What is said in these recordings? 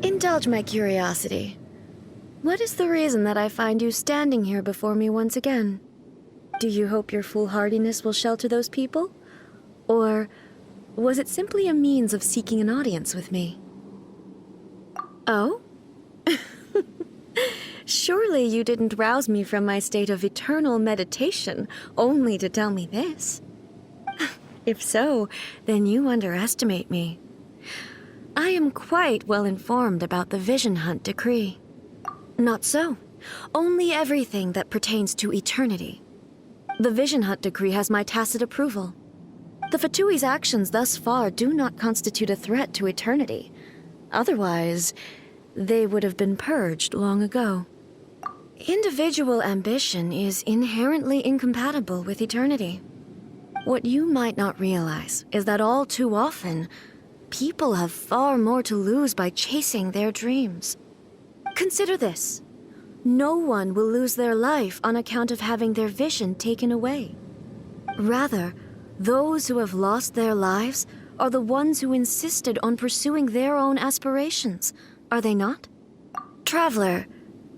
Indulge my curiosity. What is the reason that I find you standing here before me once again? Do you hope your foolhardiness will shelter those people? Or was it simply a means of seeking an audience with me? Oh? Surely you didn't rouse me from my state of eternal meditation only to tell me this. If so, then you underestimate me. I am quite well informed about the Vision Hunt decree. Not so. Only everything that pertains to eternity. The Vision Hunt decree has my tacit approval. The Fatui's actions thus far do not constitute a threat to eternity. Otherwise, they would have been purged long ago. Individual ambition is inherently incompatible with eternity. What you might not realize is that all too often, people have far more to lose by chasing their dreams. Consider this. No one will lose their life on account of having their vision taken away. Rather, those who have lost their lives are the ones who insisted on pursuing their own aspirations, are they not? Traveler,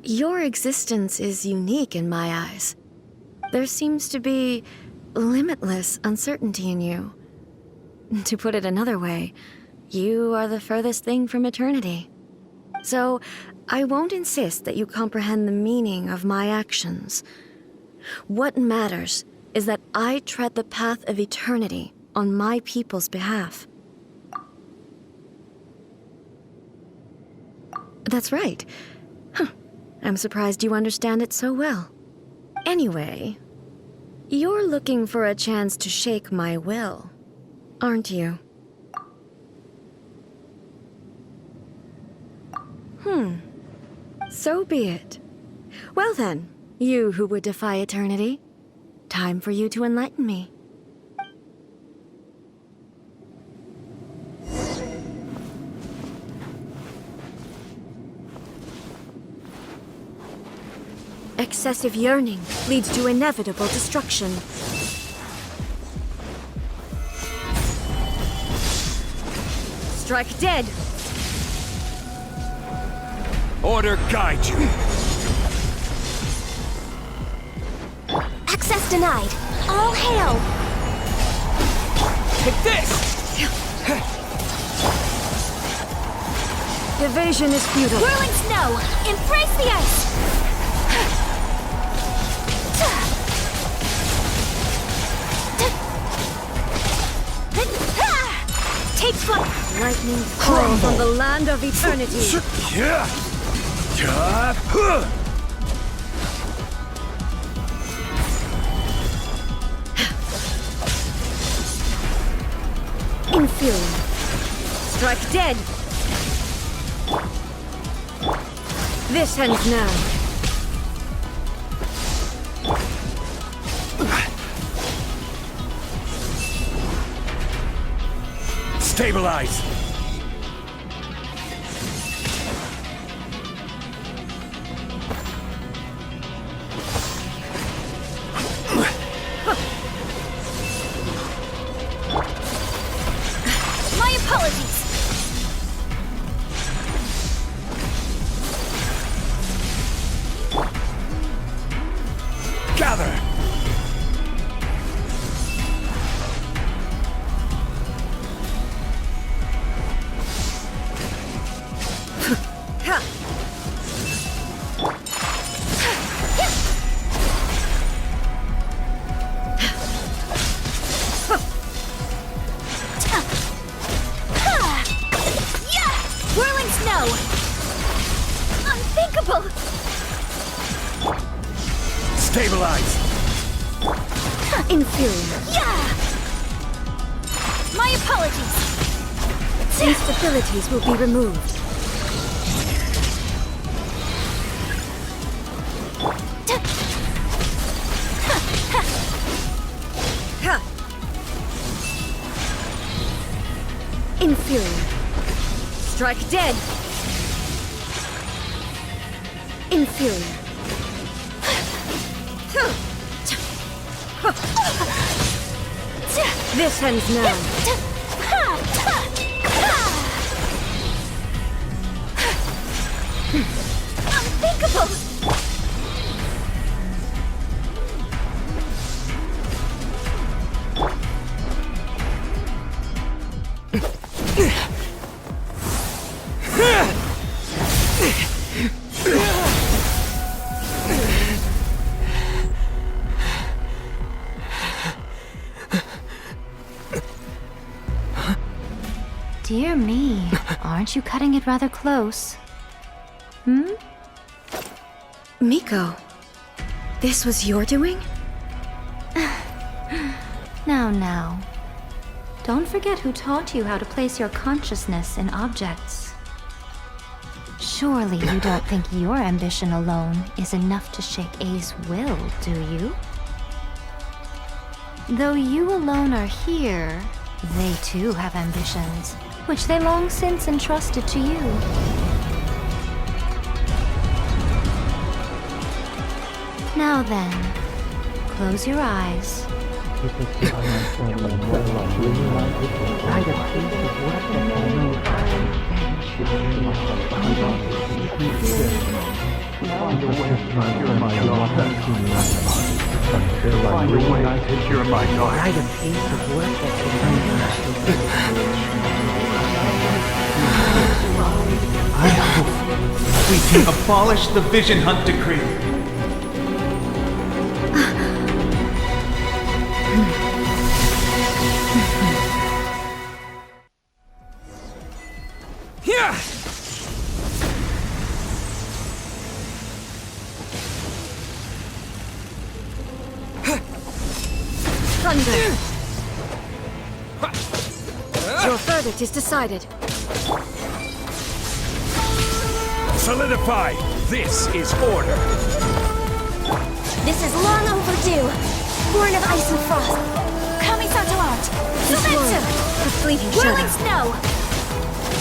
your existence is unique in my eyes. There seems to be limitless uncertainty in you. To put it another way, you are the furthest thing from eternity. So, I won't insist that you comprehend the meaning of my actions. What matters is that I tread the path of eternity on my people's behalf. That's right. Huh. I'm surprised you understand it so well. Anyway, you're looking for a chance to shake my will, aren't you? So be it. Well then, you who would defy eternity, time for you to enlighten me. Excessive yearning leads to inevitable destruction. Strike dead! Order guide you! Access denied. All hail! Take this! Evasion is futile. Whirling snow! Embrace the ice! Take flight! Lightning falls on the land of eternity. Infuriate. Strike dead. This ends now. Stabilize! My apologies! Gather! Whirling snow! Unthinkable! Stabilize! Inferior. Yeah! My apologies! Instabilities will be removed. Inferior. Strike dead. Inferior. This ends now. Dear me, aren't you cutting it rather close? Hmm? Miko, this was your doing? Now. Don't forget who taught you how to place your consciousness in objects. Surely you don't think your ambition alone is enough to shake A's will, do you? Though you alone are here, they too have ambitions, which they long since entrusted to you. Now then, close your eyes. I hope we can abolish the Vision Hunt Decree. Yeah! Thunder! Your verdict is decided. Solidify! This is order! This is long overdue. Born of ice and frost. Kamisato art. This world, Zumetsu. the fleeting Whirling shadow. snow.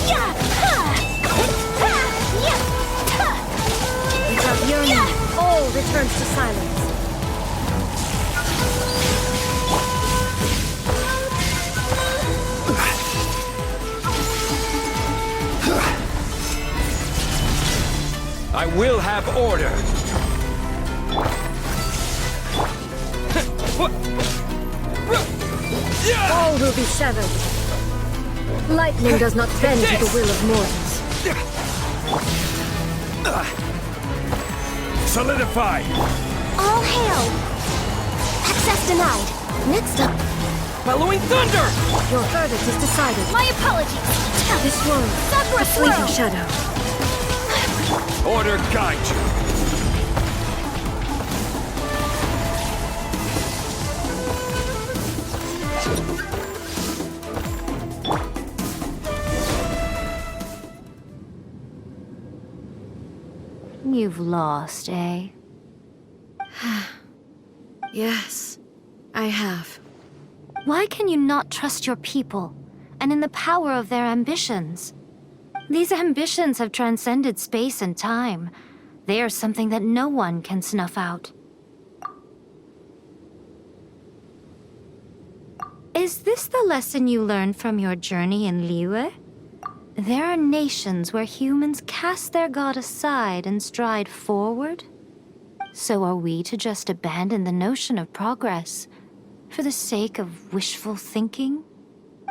Ya! Ha! Ha! Ya! Ha! Without yearning, Yeah. all returns to silence. I will have order! All will be severed. Lightning does not bend to the will of mortals. Solidify! All hail. Access denied. Next up, Bellowing thunder! your verdict is decided. My apologies. This world, Sakura the fleeting swirl. shadow. Order guide you! You've lost, eh? Yes, I have. Why can you not trust your people, and in the power of their ambitions? These ambitions have transcended space and time. They are something that no one can snuff out. Is this the lesson you learned from your journey in Liyue? There are nations where humans cast their god aside and stride forward. So are we to just abandon the notion of progress for the sake of wishful thinking?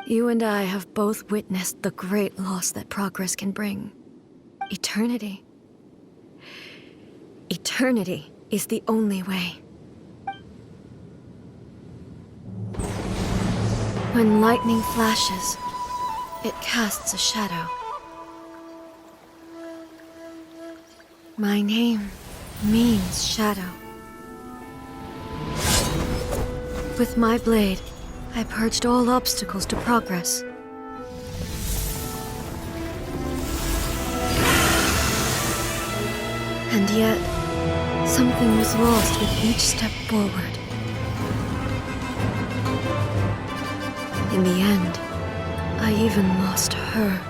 You and I have both witnessed the great loss that progress can bring. Eternity. Eternity is the only way. When lightning flashes, it casts a shadow. My name means shadow. With my blade, I purged all obstacles to progress. And yet, something was lost with each step forward. In the end, I even lost her.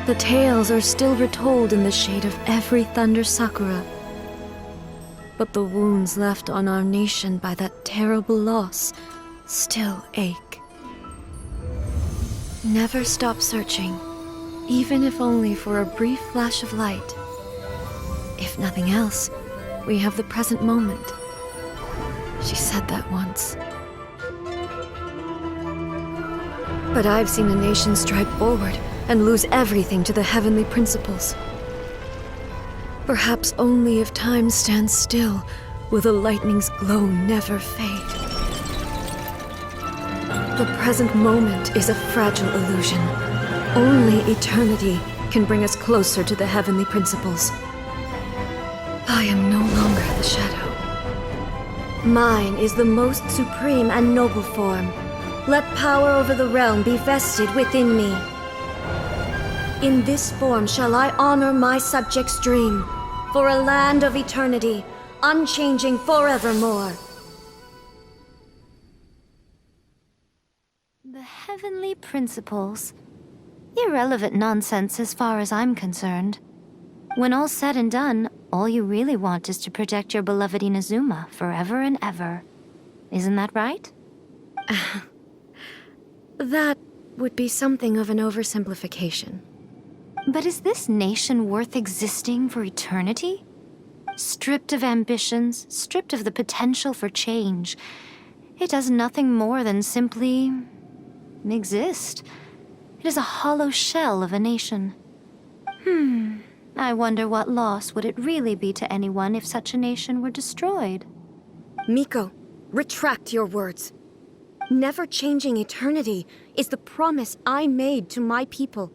The tales are still retold in the shade of every Thunder Sakura. But the wounds left on our nation by that terrible loss still ache. Never stop searching, even if only for a brief flash of light. If nothing else, we have the present moment. She said that once. But I've seen a nation stride forward and lose everything to the heavenly principles. Perhaps only if time stands still will the lightning's glow never fade. The present moment is a fragile illusion. Only eternity can bring us closer to the heavenly principles. I am no longer the shadow. Mine is the most supreme and noble form. Let power over the realm be vested within me. In this form shall I honor my subjects' dream, for a land of eternity, unchanging forevermore. The heavenly principles. Irrelevant nonsense as far as I'm concerned. When all's said and done, all you really want is to protect your beloved Inazuma forever and ever. Isn't that right? That would be something of an oversimplification. But is this nation worth existing for eternity? Stripped of ambitions, stripped of the potential for change, it does nothing more than simply exist. It is a hollow shell of a nation. I wonder what loss would it really be to anyone if such a nation were destroyed? Miko, retract your words. Never-changing eternity is the promise I made to my people.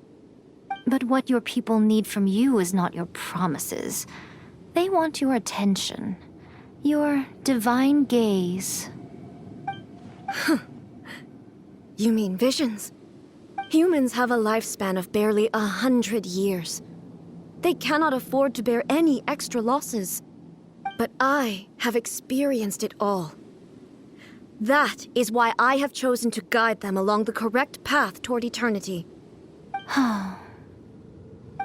But what your people need from you is not your promises. They want your attention. Your divine gaze. You mean visions? Humans have a lifespan of barely 100 years. They cannot afford to bear any extra losses. But I have experienced it all. That is why I have chosen to guide them along the correct path toward eternity.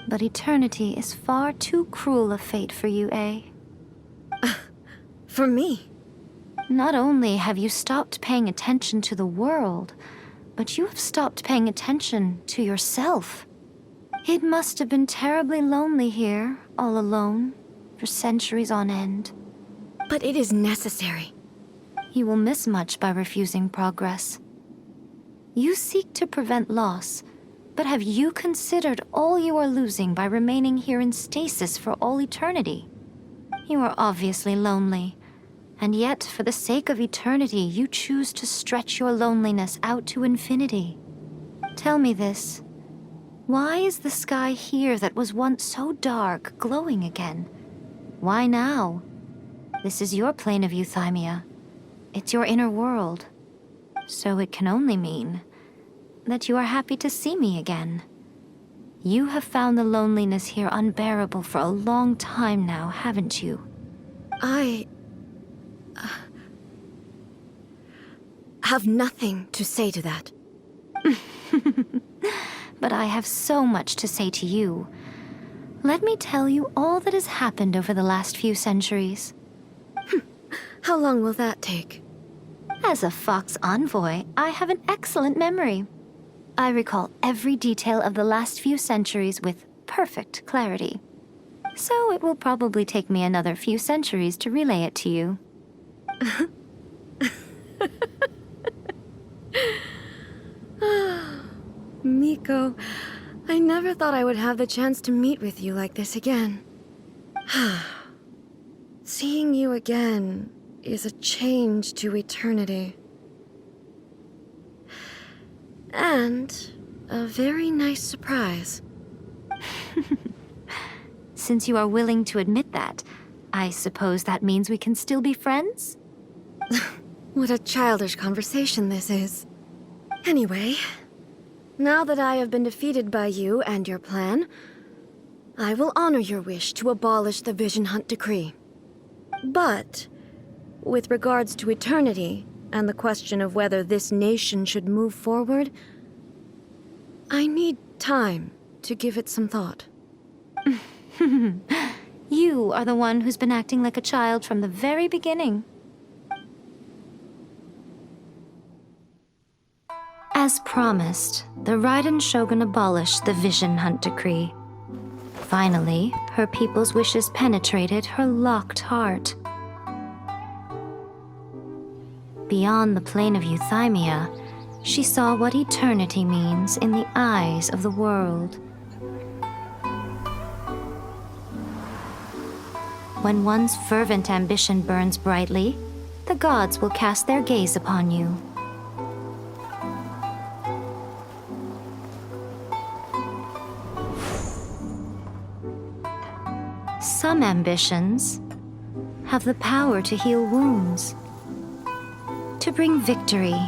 But eternity is far too cruel a fate for you, eh? For me? Not only have you stopped paying attention to the world, but you have stopped paying attention to yourself. It must have been terribly lonely here, all alone, for centuries on end. But it is necessary. You will miss much by refusing progress. You seek to prevent loss, but have you considered all you are losing by remaining here in stasis for all eternity? You are obviously lonely, and yet for the sake of eternity you choose to stretch your loneliness out to infinity. Tell me this. Why is the sky here that was once so dark glowing again? Why now? This is your plane of euthymia. It's your inner world. So it can only mean that you are happy to see me again. You have found the loneliness here unbearable for a long time now, haven't you? I have nothing to say to that. But I have so much to say to you. Let me tell you all that has happened over the last few centuries. How long will that take? As a Fox envoy, I have an excellent memory. I recall every detail of the last few centuries with perfect clarity. So it will probably take me another few centuries to relay it to you. Miko, I never thought I would have the chance to meet with you like this again. Seeing you again is a change to eternity. And a very nice surprise. Since you are willing to admit that, I suppose that means we can still be friends? What a childish conversation this is. Anyway, now that I have been defeated by you and your plan, I will honor your wish to abolish the Vision Hunt Decree. But, with regards to eternity and the question of whether this nation should move forward, I need time to give it some thought. You are the one who's been acting like a child from the very beginning. As promised, the Raiden Shogun abolished the Vision Hunt Decree. Finally, her people's wishes penetrated her locked heart. Beyond the plane of euthymia, she saw what eternity means in the eyes of the world. When one's fervent ambition burns brightly, the gods will cast their gaze upon you. some ambitions have the power to heal wounds, to bring victory,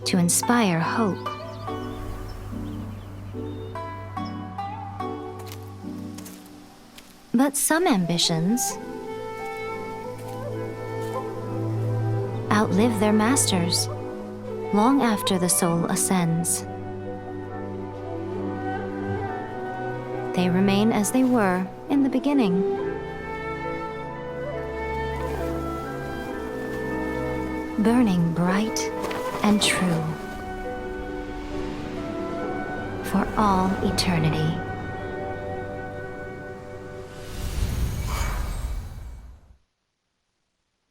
to inspire hope. But some ambitions outlive their masters long after the soul ascends. They remain as they were in the beginning. Burning bright and true for all eternity.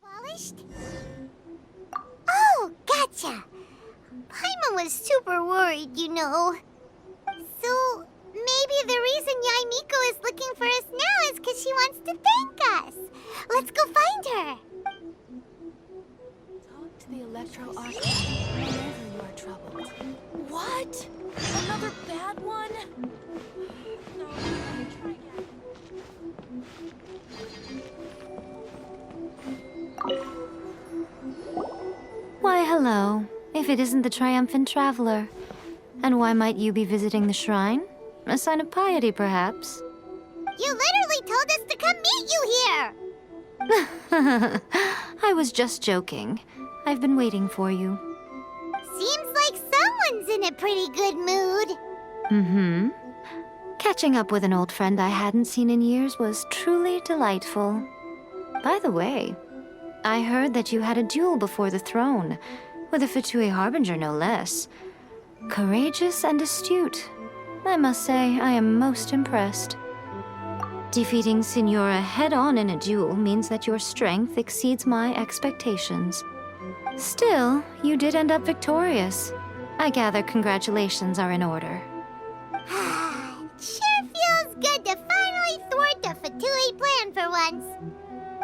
Polished? Oh, gotcha. Paimon was super worried, you know. So, maybe the reason Yaimiko is looking for us now is because she wants to thank us. Let's go find her. Talk to the Electro Archon whenever you are troubled. What? Another bad one? No, try again. Why, hello, if it isn't the triumphant traveler. And why might you be visiting the shrine? A sign of piety, perhaps? You literally told us to come meet you here. I was just joking. I've been waiting for you. Seems like someone's in a pretty good mood. Mm-hmm. Catching up with an old friend I hadn't seen in years was truly delightful. By the way, I heard that you had a duel before the throne, with a Fatui Harbinger no less. Courageous and astute. I must say, I am most impressed. Defeating Signora head-on in a duel means that your strength exceeds my expectations. Still, you did end up victorious. I gather congratulations are in order. Sure feels good to finally thwart the Fatui plan for once.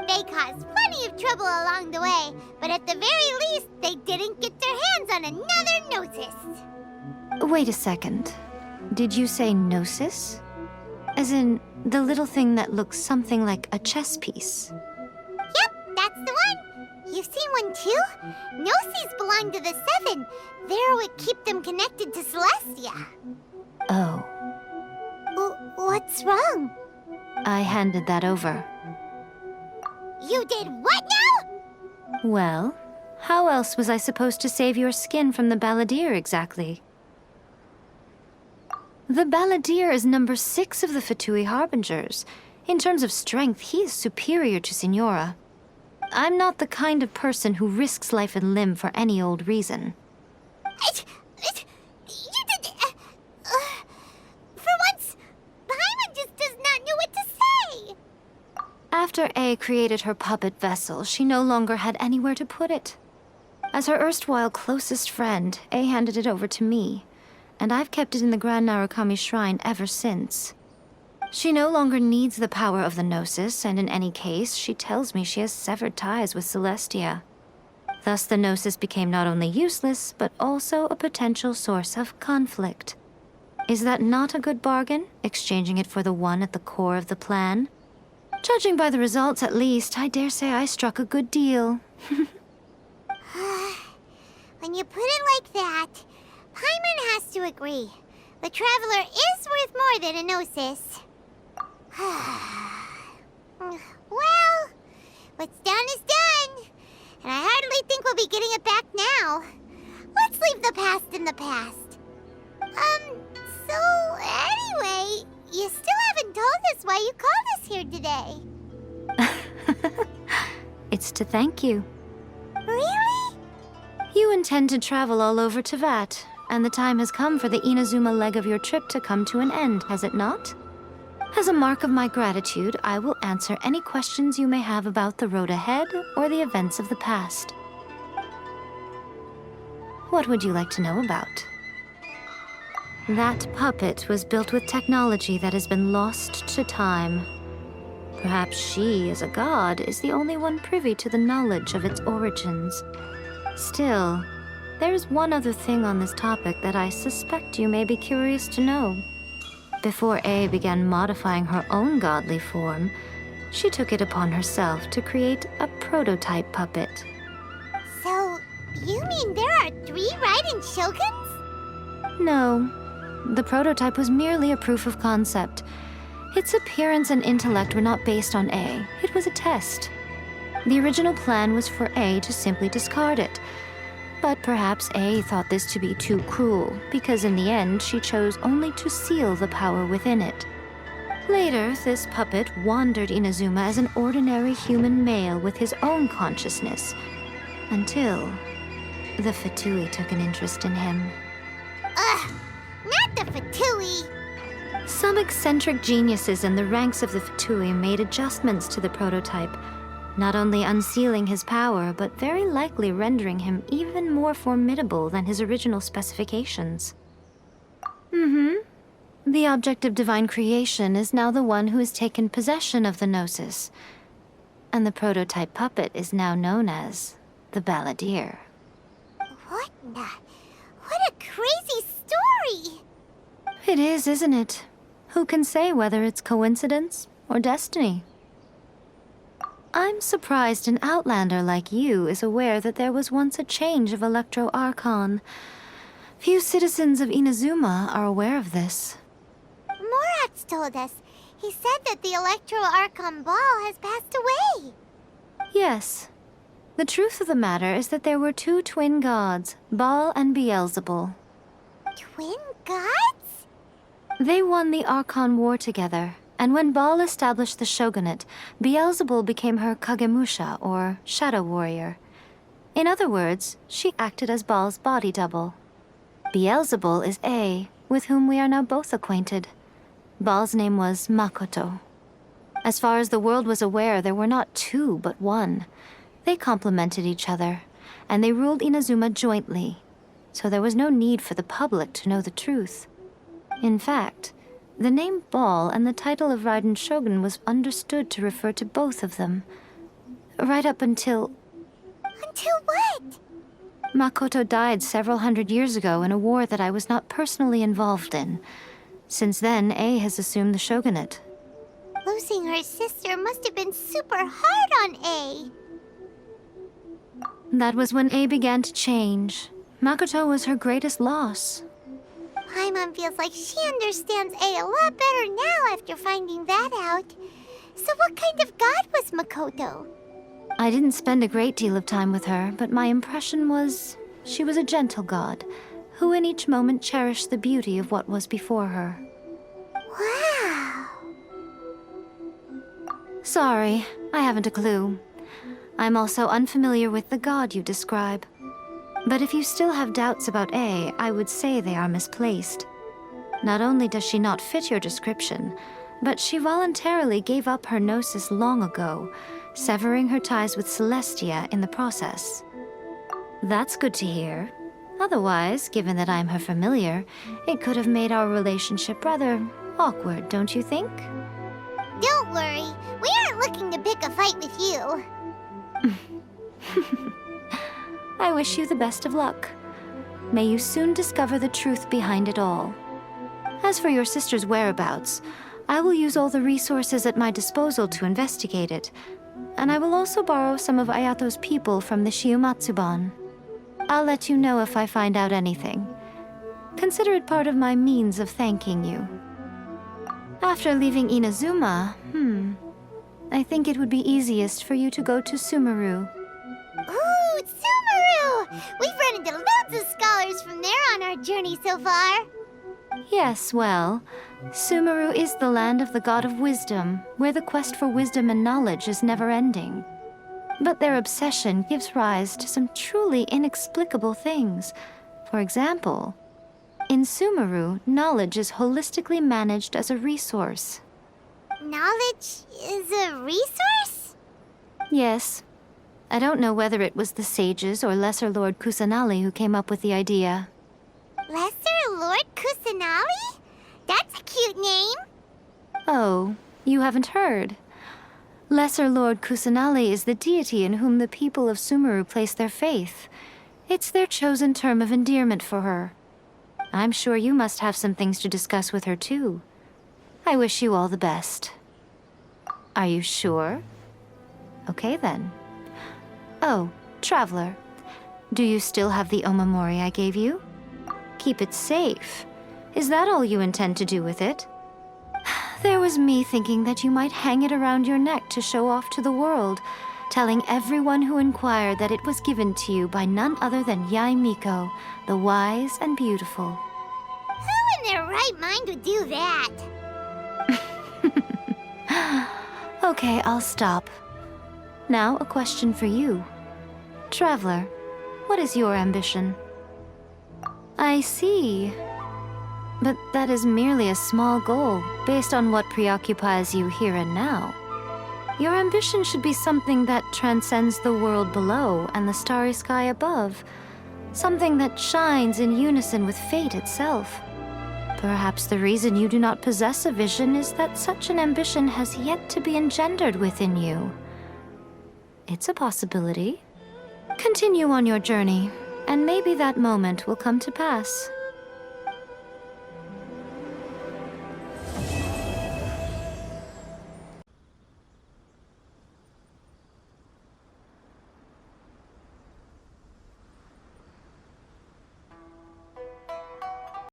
They caused plenty of trouble along the way, but at the very least, they didn't get their hands on another Gnosis. Wait a second. Did you say Gnosis? As in, the little thing that looks something like a chess piece? Yep, that's the one. You've seen one too? Gnosis belong to the Seven. They're what keep them connected to Celestia. Oh, What's wrong? I handed that over. You did what now? Well, how else was I supposed to save your skin from the Balladeer exactly? The Balladeer is number 6 of the Fatui Harbingers. In terms of strength, he is superior to Signora. I'm not the kind of person who risks life and limb for any old reason. You did... for once, Paimon just does not know what to say. After A created her puppet vessel, she no longer had anywhere to put it. As her erstwhile closest friend, A handed it over to me, and I've kept it in the Grand Narukami Shrine ever since. She no longer needs the power of the Gnosis, and in any case, she tells me she has severed ties with Celestia. Thus the Gnosis became not only useless, but also a potential source of conflict. Is that not a good bargain, exchanging it for the one at the core of the plan? Judging by the results, at least, I dare say I struck a good deal. When you put it like that, Paimon has to agree. The Traveler is worth more than a Gnosis. Well, what's done is done. And I hardly think we'll be getting it back now. Let's leave the past in the past. So anyway, you still haven't told us why you called us here today. It's to thank you. Really? You intend to travel all over Teyvat, and the time has come for the Inazuma leg of your trip to come to an end, has it not? As a mark of my gratitude, I will answer any questions you may have about the road ahead or the events of the past. What would you like to know about? That puppet was built with technology that has been lost to time. Perhaps she, as a god, is the only one privy to the knowledge of its origins. Still, there is one other thing on this topic that I suspect you may be curious to know. Before A began modifying her own godly form, she took it upon herself to create a prototype puppet. So, you mean there are 3 Raiden Shoguns? No, the prototype was merely a proof of concept. Its appearance and intellect were not based on A. It was a test. The original plan was for A to simply discard it. But perhaps A thought this to be too cruel, because in the end she chose only to seal the power within it. Later, this puppet wandered Inazuma as an ordinary human male with his own consciousness, until the Fatui took an interest in him. Ugh, not the Fatui! Some eccentric geniuses in the ranks of the Fatui made adjustments to the prototype, not only unsealing his power, but very likely rendering him even more formidable than his original specifications. The object of divine creation is now the one who has taken possession of the Gnosis, and the prototype puppet is now known as the Balladeer. What a crazy story! It is, isn't it? Who can say whether it's coincidence or destiny? I'm surprised an outlander like you is aware that there was once a change of Electro Archon. Few citizens of Inazuma are aware of this. Morat's told us. He said that the Electro Archon Ball has passed away. Yes. The truth of the matter is that there were 2 twin gods, Baal and Beelzebul. Twin gods? They won the Archon War together, and when Baal established the shogunate, Beelzebul became her Kagemusha, or shadow warrior. In other words, she acted as Baal's body double. Beelzebul is A, with whom we are now both acquainted. Baal's name was Makoto. As far as the world was aware, there were not 2, but 1. They complemented each other, and they ruled Inazuma jointly, so there was no need for the public to know the truth. In fact, the name Baal and the title of Raiden Shogun was understood to refer to both of them. Right up until... Until what? Makoto died several hundred years ago in a war that I was not personally involved in. Since then, A has assumed the shogunate. Losing her sister must have been super hard on A. That was when A began to change. Makoto was her greatest loss. Paimon feels like she understands A a lot better now after finding that out. So what kind of god was Makoto? I didn't spend a great deal of time with her, but my impression was she was a gentle god, who in each moment cherished the beauty of what was before her. Wow. Sorry, I haven't a clue. I'm also unfamiliar with the god you describe. But if you still have doubts about A, I would say they are misplaced. Not only does she not fit your description, but she voluntarily gave up her gnosis long ago, severing her ties with Celestia in the process. That's good to hear. Otherwise, given that I'm her familiar, it could have made our relationship rather awkward, don't you think? Don't worry, we aren't looking to pick a fight with you. I wish you the best of luck. May you soon discover the truth behind it all. As for your sister's whereabouts, I will use all the resources at my disposal to investigate it, and I will also borrow some of Ayato's people from the Shiumatsuban. I'll let you know if I find out anything. Consider it part of my means of thanking you. After leaving Inazuma, I think it would be easiest for you to go to Sumeru. Ooh, Sumeru! We've run into loads of scholars from there on our journey so far. Yes, well, Sumeru is the land of the god of wisdom, where the quest for wisdom and knowledge is never-ending. But their obsession gives rise to some truly inexplicable things. For example, in Sumeru, knowledge is holistically managed as a resource. Knowledge is a resource? Yes. I don't know whether it was the sages or Lesser Lord Kusanali who came up with the idea. Lesser Lord Kusanali? That's a cute name. Oh, you haven't heard. Lesser Lord Kusanali is the deity in whom the people of Sumeru place their faith. It's their chosen term of endearment for her. I'm sure you must have some things to discuss with her too. I wish you all the best. Are you sure? Okay then. Oh, Traveler. Do you still have the Omamori I gave you? Keep it safe. Is that all you intend to do with it? There was me thinking that you might hang it around your neck to show off to the world, telling everyone who inquired that it was given to you by none other than Yae Miko, the wise and beautiful. Who in their right mind would do that? Okay, I'll stop. Now, a question for you. Traveler, what is your ambition? I see. But that is merely a small goal, based on what preoccupies you here and now. Your ambition should be something that transcends the world below and the starry sky above. Something that shines in unison with fate itself. Perhaps the reason you do not possess a vision is that such an ambition has yet to be engendered within you. It's a possibility. Continue on your journey, and maybe that moment will come to pass.